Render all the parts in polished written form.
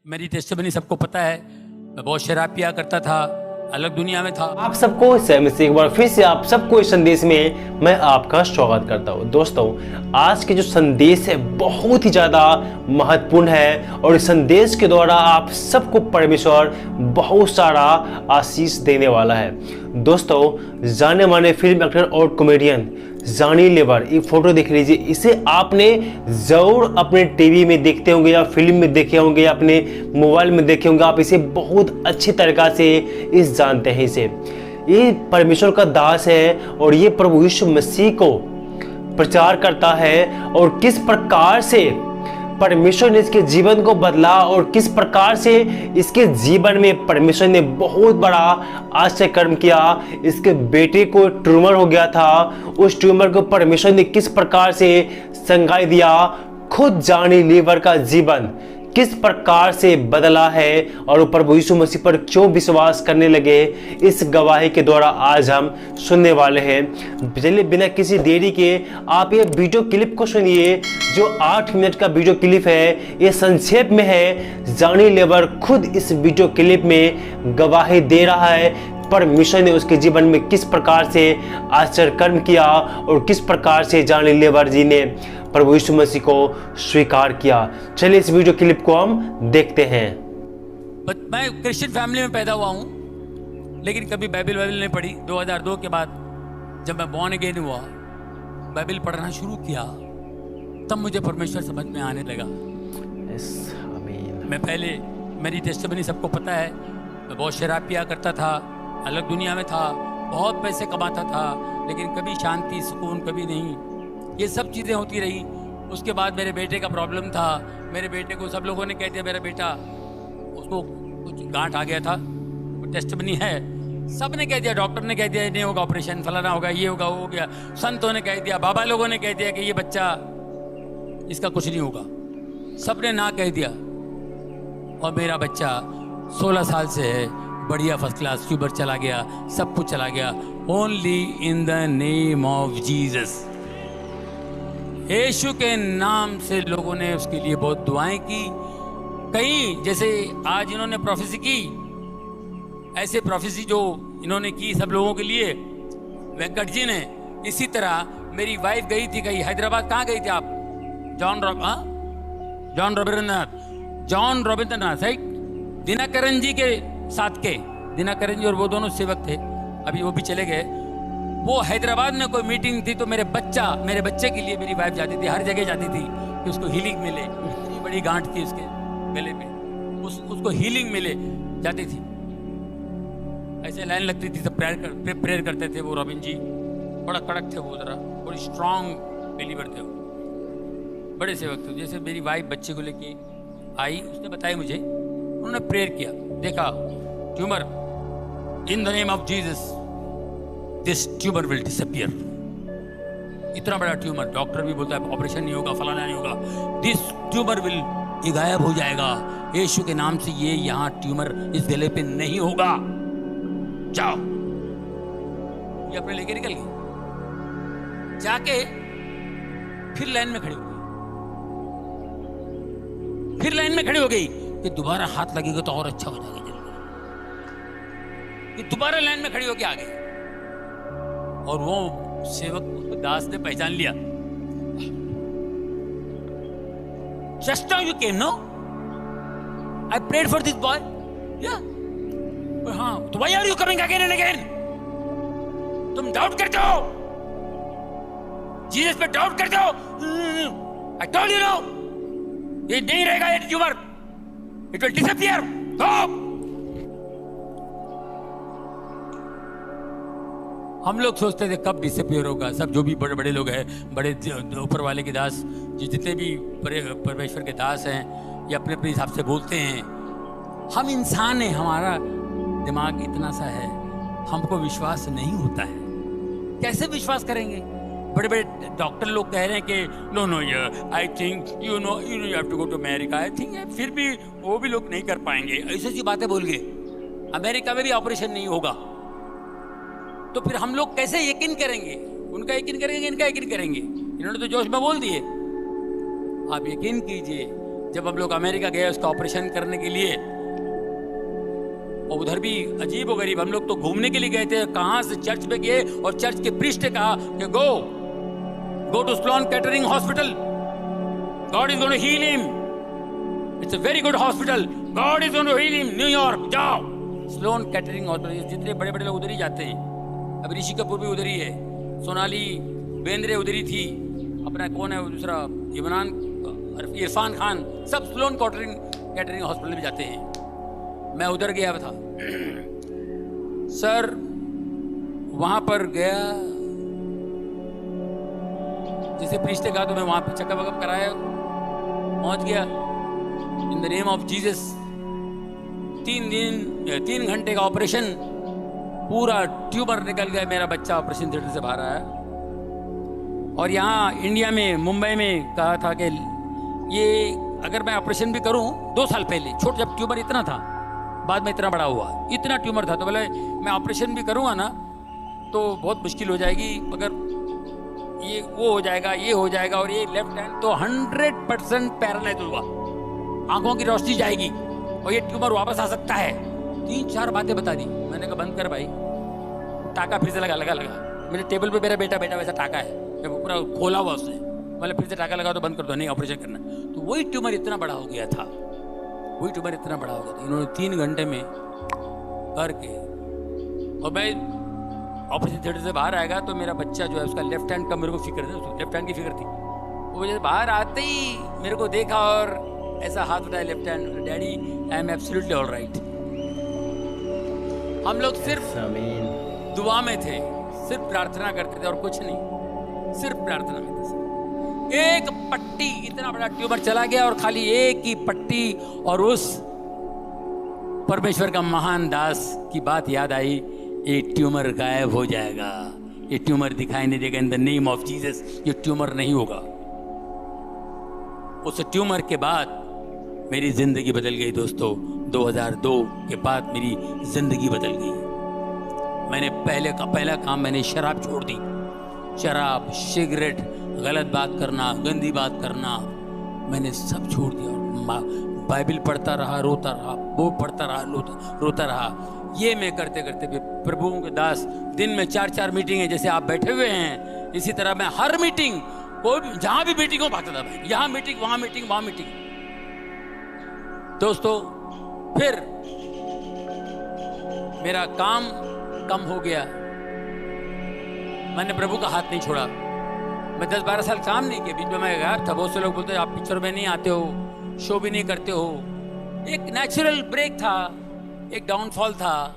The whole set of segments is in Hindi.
मेरी टेस्टमनी सबको पता है। मैं बहुत शराब पिया करता था, अलग दुनिया में था। आप सबको से एक बार फिर से आप सबको इस संदेश में मैं आपका स्वागत करता हूं। दोस्तों, आज के जो संदेश है बहुत ही ज़्यादा महत्वपूर्ण है और इस संदेश के द्वारा आप सबको परमेश्वर बहुत सारा आशीष देने वाला है। दोस्तों, जाने माने फिल्म एक्टर और कॉमेडियन जॉनी लीवर, ये फोटो देख लीजिए। इसे आपने जरूर अपने टीवी में देखते होंगे या फिल्म में देखे होंगे या अपने मोबाइल में देखे होंगे। आप इसे बहुत अच्छी तरीका से इस जानते हैं। इसे ये परमेश्वर का दास है और ये प्रभु यीशु मसीह को प्रचार करता है और किस प्रकार से परमेश्वर ने इसके जीवन को बदला और किस प्रकार से इसके जीवन में परमेश्वर ने बहुत बड़ा आश्चर्य कर्म किया। इसके बेटे को ट्यूमर हो गया था, उस ट्यूमर को परमेश्वर ने किस प्रकार से संगाई दिया। खुद जॉनी लीवर का जीवन किस प्रकार से बदला है और वो प्रभु यीशु मसीह पर क्यों विश्वास करने लगे, इस गवाही के द्वारा आज हम सुनने वाले हैं। चलिए बिना किसी देरी के आप ये वीडियो क्लिप को सुनिए, जो 8 मिनट का वीडियो क्लिप है। ये संक्षेप में है। जॉनी लीवर खुद इस वीडियो क्लिप में गवाही दे रहा है परमेश्वर ने उसके जीवन में किस प्रकार से आश्चर्य कर्म किया और किस प्रकार से जॉनी लीवर जी ने प्रभु यीशु मसीह को स्वीकार किया। चलिए इस वीडियो क्लिप को हम देखते हैं। मैं क्रिश्चियन फैमिली में पैदा हुआ हूँ, लेकिन कभी बाइबल नहीं पढ़ी। 2002 के बाद जब मैं बॉर्न अगेन हुआ, बाइबल पढ़ना शुरू किया, तब मुझे परमेश्वर समझ में आने लगा। मैं पहले, मेरी टेस्टमनी सबको पता है, मैं बहुत शराब पिया करता था, अलग दुनिया में था, बहुत पैसे कमाता था, लेकिन कभी शांति सुकून कभी नहीं। ये सब चीज़ें होती रही। उसके बाद मेरे बेटे का प्रॉब्लम था। मेरे बेटे को सब लोगों ने कह दिया, मेरा बेटा, उसको कुछ गांठ आ गया था, टेस्टमनी है, सब ने कह दिया, डॉक्टर ने कह दिया नहीं होगा, ऑपरेशन फलाना होगा, ये होगा, वो हो गया। संतों ने कह दिया, बाबा लोगों ने कह दिया कि ये बच्चा, इसका कुछ नहीं होगा। सब ने ना कह दिया। और मेरा बच्चा 16 साल से है, बढ़िया फर्स्ट क्लास, ट्यूबर चला गया, सब कुछ चला गया। Only in the name of Jesus, यीशु के नाम से लोगों ने उसके लिए बहुत दुआएं की। कई जैसे आज इन्होंने प्रोफेसी की, ऐसे प्रोफेसी जो इन्होंने की सब लोगों के लिए, वेंकट जी ने, इसी तरह मेरी वाइफ गई थी कहीं हैदराबाद। कहाँ गई थी आप? John Ravindranath, right? दिनाकरन जी के साथ के, दिनाकरन जी और वो दोनों सेवक थे, अभी वो भी चले गए। वो हैदराबाद में कोई मीटिंग थी, तो मेरे बच्चे के लिए मेरी वाइफ जाती थी, हर जगह जाती थी कि उसको हीलिंग मिले। इतनी बड़ी गांठ थी उसके गले पे, उसको हीलिंग मिले, जाती थी। ऐसे लाइन लगती थी, सब प्रेयर करते थे। वो रविंद्र जी बड़ा कड़क थे, वो जरा बड़ी स्ट्रांग बिलीवर थे, वो बड़े सेवक थे। जैसे मेरी वाइफ बच्चे को लेके आई, उसने बताया मुझे, उन्होंने प्रेयर किया, देखा tumour, in the name of Jesus this tumour will disappear. इतना बड़ा ट्यूमर, डॉक्टर भी बोलता है ऑपरेशन नहीं होगा, फलाना नहीं होगा, दिस ट्यूमर विल, ये गायब हो जाएगा यीशु के नाम से। ये यहाँ ट्यूमर इस गले पे नहीं होगा, जाओ। ये अपने लेके निकल गई, जाके फिर लाइन में खड़ी हो गई, फिर लाइन में खड़ी हो गई कि दोबारा हाथ लगेगा तो और अच्छा हो जाएगा। कि दोबारा लाइन में खड़ी होके आ गई, और वो सेवक दास ने पहचान लिया। Just now you came, no? I prayed for this boy. Yeah. हाँ, तो why are you coming again and again? तुम डाउट करते हो, जीसस पे डाउट करते हो। I told you no, ये नहीं रहेगा, ये tumour, it will disappear. Go. हम लोग सोचते थे कब डिसअपियर होगा। सब जो भी बड़े बड़े लोग हैं, बड़े ऊपर वाले के दास, जितने भी परमेश्वर के दास हैं, ये अपने अपने हिसाब से बोलते हैं। हम इंसान हैं, हमारा दिमाग इतना सा है, हमको विश्वास नहीं होता है। कैसे विश्वास करेंगे? बड़े बड़े डॉक्टर लोग कह रहे हैं कि no I think you have to go to America, I think, फिर भी वो भी लोग नहीं कर पाएंगे। ऐसी ऐसी बातें बोल गए, अमेरिका में भी ऑपरेशन नहीं होगा। तो फिर हम लोग कैसे यकीन करेंगे? उनका यकीन करेंगे, इनका यकीन करेंगे? इन्होंने तो जोश में बोल दिए। आप यकीन कीजिए, जब हम लोग अमेरिका गए उसका ऑपरेशन करने के लिए, और उधर भी अजीब व गरीब, हम लोग तो घूमने के लिए गए थे, कहां से चर्च पे गए और चर्च के प्रीस्ट ने कहा कि go to Sloan Kettering hospital, God is going to heal him, it's a very good hospital, God is going to heal him, New York जाओ। स्लोन कैटरिंग हॉस्पिटल, जितने बड़े बड़े लोग उधर ही जाते हैं। अब ऋषि कपूर भी उधर ही है, सोनाली बेंद्रे उधर ही थी, अपना कौन है दूसरा इरफान खान, सब स्लोन कैटरिंग हॉस्पिटल में जाते हैं। मैं उधर गया था सर, वहां पर गया, जैसे प्रीस्ट ने कहा तो मैं वहां पे चेकअप वकअप कराया, पहुंच गया। इन द नेम ऑफ जीसस 3 घंटे का ऑपरेशन, पूरा ट्यूमर निकल गया, मेरा बच्चा ऑपरेशन थिएटर से बाहर आया। और यहाँ इंडिया में मुंबई में कहा था कि ये अगर मैं ऑपरेशन भी करूं, 2 साल पहले छोटा जब ट्यूमर इतना था, बाद में इतना बड़ा हुआ, इतना ट्यूमर था, तो बोले मैं ऑपरेशन भी करूंगा ना तो बहुत मुश्किल हो जाएगी, मगर ये वो हो जाएगा, ये हो जाएगा। और ये लेफ्ट हैंड तो 100% पैरालाइज हुआ, आंखों की रोशनी जाएगी और ये ट्यूमर वापस आ सकता है। 3-4 बातें बता दी। मैंने कहा बंद कर भाई, टाका फिर से लगा मेरे टेबल पे मेरा बेटा वैसा टाका है, पूरा खोला हुआ उसने, मतलब फिर से टाका लगा तो बंद कर दो, नहीं ऑपरेशन करना। तो वही ट्यूमर इतना बड़ा हो गया था, इन्होंने 3 घंटे में करके, और मैं ऑपरेशन थिएटर से बाहर आएगा तो मेरा बच्चा जो है उसका लेफ्ट हैंड का मेरे को फिक्र था, लेफ्ट हैंड की फिक्र थी। वो जैसे बाहर आते ही मेरे को देखा और ऐसा हाथ उठाया left hand, daddy I am absolutely all right. हम लोग सिर्फ दुआ में थे, सिर्फ प्रार्थना करते थे और कुछ नहीं, सिर्फ प्रार्थना में थे। एक पट्टी, इतना बड़ा ट्यूमर चला गया और खाली एक ही पट्टी, और उस परमेश्वर का महान दास की बात याद आई, ये ट्यूमर गायब हो जाएगा, ये ट्यूमर दिखाई नहीं देगा, इन द नेम ऑफ जीसस ये ट्यूमर नहीं होगा। उस ट्यूमर के बाद मेरी जिंदगी बदल गई दोस्तों। 2002 के बाद मेरी जिंदगी बदल गई। मैंने पहला काम मैंने शराब छोड़ दी, शराब, सिगरेट, गलत बात करना, गंदी बात करना, मैंने सब छोड़ दिया। बाइबल पढ़ता रहा, रोता रहा, वो पढ़ता रहा, रोता रहा। ये मैं करते करते प्रभुओं के दास दिन में 4-4 मीटिंग, जैसे आप बैठे हुए हैं, इसी तरह मैं हर मीटिंग, कोई जहां भी मीटिंग हो भागता था मैं, यहाँ मीटिंग, वहां मीटिंग, वहां मीटिंग। दोस्तों फिर मेरा काम कम हो गया, मैंने प्रभु का हाथ नहीं छोड़ा। मैं 10-12 साल काम नहीं किया, बीच में मैं गायब था। बहुत से लोग बोलते हैं आप पिक्चर में नहीं आते हो, शो भी नहीं करते हो। एक नेचुरल ब्रेक था, एक डाउनफॉल था।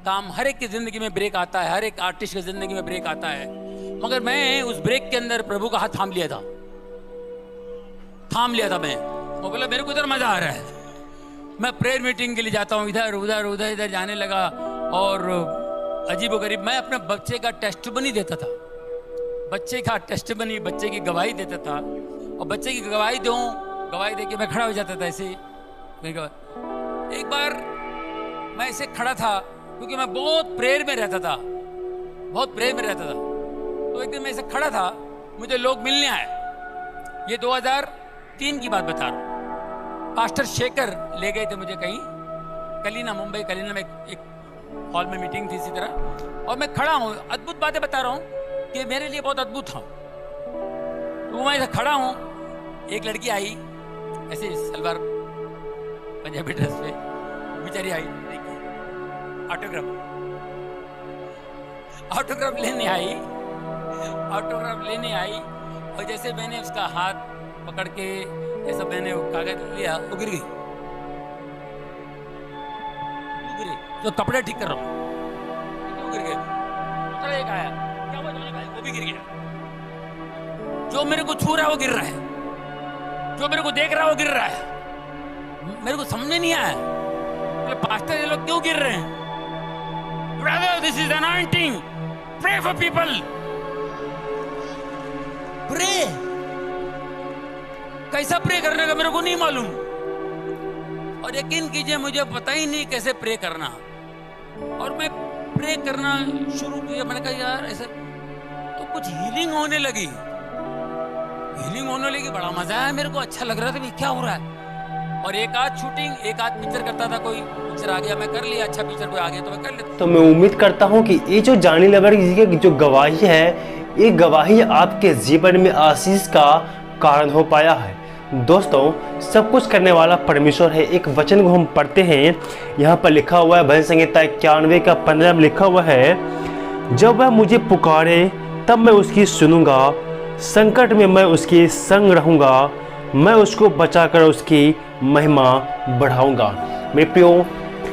काम हर एक की जिंदगी में ब्रेक आता है, हर एक आर्टिस्ट की जिंदगी में ब्रेक आता है, मगर मैं उस ब्रेक के अंदर प्रभु का हाथ थाम लिया था मैं। वो बोला मेरे को इधर मजा आ रहा है, मैं प्रेयर मीटिंग के लिए जाता हूँ, इधर उधर उधर इधर जाने लगा। और अजीब व गरीब मैं अपने बच्चे का टेस्टिमनी देता था, बच्चे की गवाही देता था। और बच्चे की गवाही दे के मैं खड़ा हो जाता था ऐसे। एक बार मैं ऐसे खड़ा था क्योंकि मैं बहुत प्रेयर में रहता था, तो एक दिन मैं ऐसे खड़ा था, मुझे लोग मिलने आए। ये 2003 की बात बता रहा हूँ। पास्टर शेखर ले गए थे मुझे कहीं, कलीना, मुंबई कलीना में एक हॉल में मीटिंग थी इसी तरह, और मैं खड़ा हूँ, अद्भुत बातें बता रहा हूँ कि मेरे लिए बहुत अद्भुत था। तो मैं खड़ा हूँ, एक लड़की आई ऐसे सलवार पंजाबी ड्रेस पे, बेचारी आई, ऑटोग्राफ लेने आई। और जैसे मैंने उसका हाथ पकड़ के ऐसा मैंने कागज लिया, वो गिर गई। तो कपड़े ठीक कर रहा हूँ, वो गिर गए। दूसरा एक आया, क्या हुआ भाई, वो भी गिर गया। जो मेरे को छू रहा है वो गिर रहा है, जो मेरे को देख रहा है वो गिर रहा है। मेरे को समझ नहीं आया, पास्टर ये लोग क्यों गिर रहे हैं? Brother, this is anointing. Pray for people. Pray. कैसा प्रे करने का मेरे को नहीं मालूम, और यकीन कीजिए मुझे पता ही नहीं कैसे प्रे करना। और मैं प्रे करना शुरू किया, मैंने कहा यार ऐसे तो कुछ हीलिंग होने लगी, बड़ा मजा आया मेरे को, अच्छा लग रहा था, क्या हो रहा है। और एक आध शूटिंग, एक आध पिक्चर करता था, कोई पिक्चर आ गया मैं कर लिया, अच्छा पिक्चर कोई आ गया तो मैं कर लेता। तो मैं उम्मीद करता हूँ कि ये जो जॉनी लीवर जी की जो गवाही है, ये गवाही आपके जीवन में आशीष का कारण हो पाया है। दोस्तों, सब कुछ करने वाला परमेश्वर है। एक वचन को हम पढ़ते हैं, यहाँ पर लिखा हुआ है भजन संहिता 91 का 15 में लिखा हुआ है, जब वह मुझे पुकारे तब मैं उसकी सुनूंगा, संकट में मैं उसके संग रहूंगा, मैं उसको बचाकर उसकी महिमा बढ़ाऊंगा। मेरे प्रियो,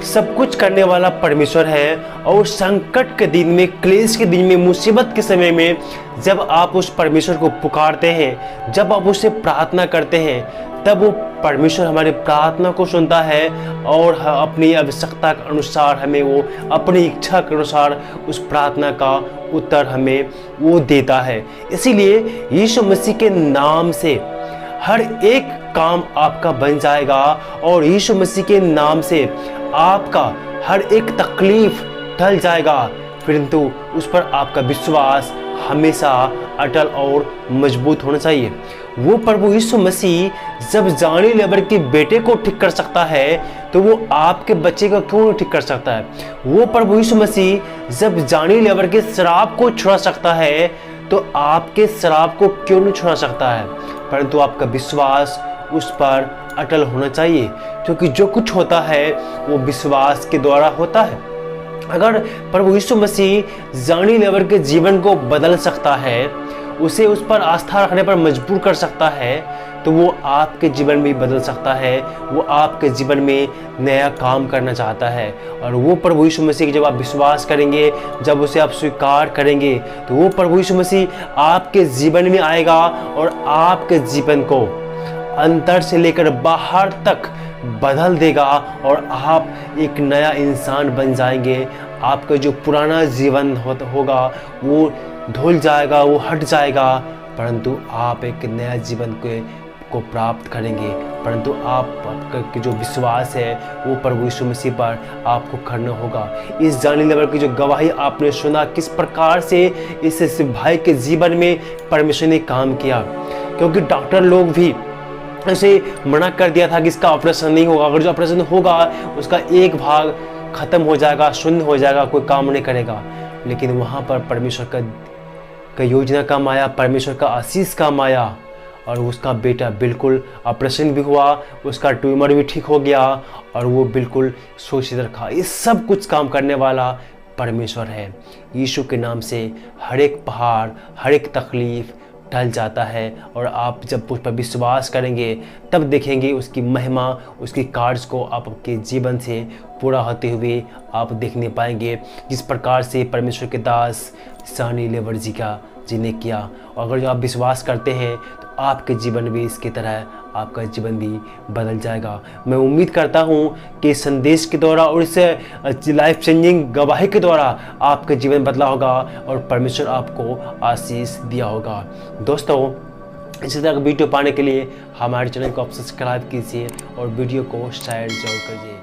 सब कुछ करने वाला परमेश्वर है और संकट के दिन में, क्लेश के दिन में, मुसीबत के समय में जब आप उस परमेश्वर को पुकारते हैं, जब आप उससे प्रार्थना करते हैं, तब वो परमेश्वर हमारी प्रार्थना को सुनता है और अपनी आवश्यकता के अनुसार हमें वो अपनी इच्छा के अनुसार उस प्रार्थना का उत्तर हमें वो देता है। इसीलिए यीशु मसीह के नाम से हर एक काम आपका बन जाएगा और यीशु मसीह के नाम से आपका हर एक तकलीफ टल जाएगा, परंतु उस पर आपका विश्वास हमेशा अटल और मजबूत होना चाहिए। वो प्रभु यीशु मसीह जब जॉनी लीवर के बेटे को ठीक कर सकता है तो वो आपके बच्चे को क्यों नहीं ठीक कर सकता है? वो प्रभु यीशु मसीह जब जॉनी लीवर के शराब को छुड़ा सकता है तो आपके शराब को क्यों नहीं छुड़ा सकता है? परंतु आपका विश्वास उस पर अटल होना चाहिए, क्योंकि जो कुछ होता है वो विश्वास के द्वारा होता है। अगर प्रभु यीशु मसीह जॉनी लीवर के जीवन को बदल सकता है, उसे उस पर आस्था रखने पर मजबूर कर सकता है, तो वो आपके जीवन में बदल सकता है। वो आपके जीवन में नया काम करना चाहता है। और वो प्रभु यीशु मसीह की जब आप विश्वास करेंगे, जब उसे आप स्वीकार करेंगे, तो वो प्रभु यीशु मसीह आपके जीवन में आएगा और आपके जीवन को अंदर से लेकर बाहर तक बदल देगा और आप एक नया इंसान बन जाएंगे। आपका जो पुराना जीवन होगा वो धुल जाएगा, वो हट जाएगा, परंतु आप एक नया जीवन को प्राप्त करेंगे। परंतु आपका जो विश्वास है वो प्रभु यीशु मसीह पर आपको करना होगा। इस जॉनी लीवर की जो गवाही आपने सुना, किस प्रकार से इस भाई के जीवन में परमेश्वर ने काम किया, क्योंकि डॉक्टर लोग भी ऐसे मना कर दिया था कि इसका ऑपरेशन नहीं होगा, अगर जो ऑपरेशन होगा उसका एक भाग खत्म हो जाएगा, शून्य हो जाएगा, कोई काम नहीं करेगा। लेकिन वहाँ पर परमेश्वर का योजना काम आया, परमेश्वर का आशीष काम आया और उसका बेटा बिल्कुल ऑपरेशन भी हुआ, उसका ट्यूमर भी ठीक हो गया और वो बिल्कुल सुरक्षित रखा। ये सब कुछ काम करने वाला परमेश्वर है। यीशु के नाम से हर एक पहाड़, हर एक तकलीफ टल जाता है और आप जब उस पर विश्वास करेंगे तब देखेंगे उसकी महिमा, उसकी कार्य को आपके जीवन से पूरा होते हुए आप देखने पाएंगे, जिस प्रकार से परमेश्वर के दास जॉनी लीवर जी ने किया। और अगर जो आप विश्वास करते हैं तो आपके जीवन भी इसकी तरह आपका जीवन भी बदल जाएगा। मैं उम्मीद करता हूँ कि इस संदेश के द्वारा और इस लाइफ चेंजिंग गवाही के द्वारा आपका जीवन बदला होगा और परमेश्वर आपको आशीष दिया होगा। दोस्तों, इसी तरह का वीडियो पाने के लिए हमारे चैनल को आप सब्सक्राइब कीजिए और वीडियो को शेयर जरूर कीजिए।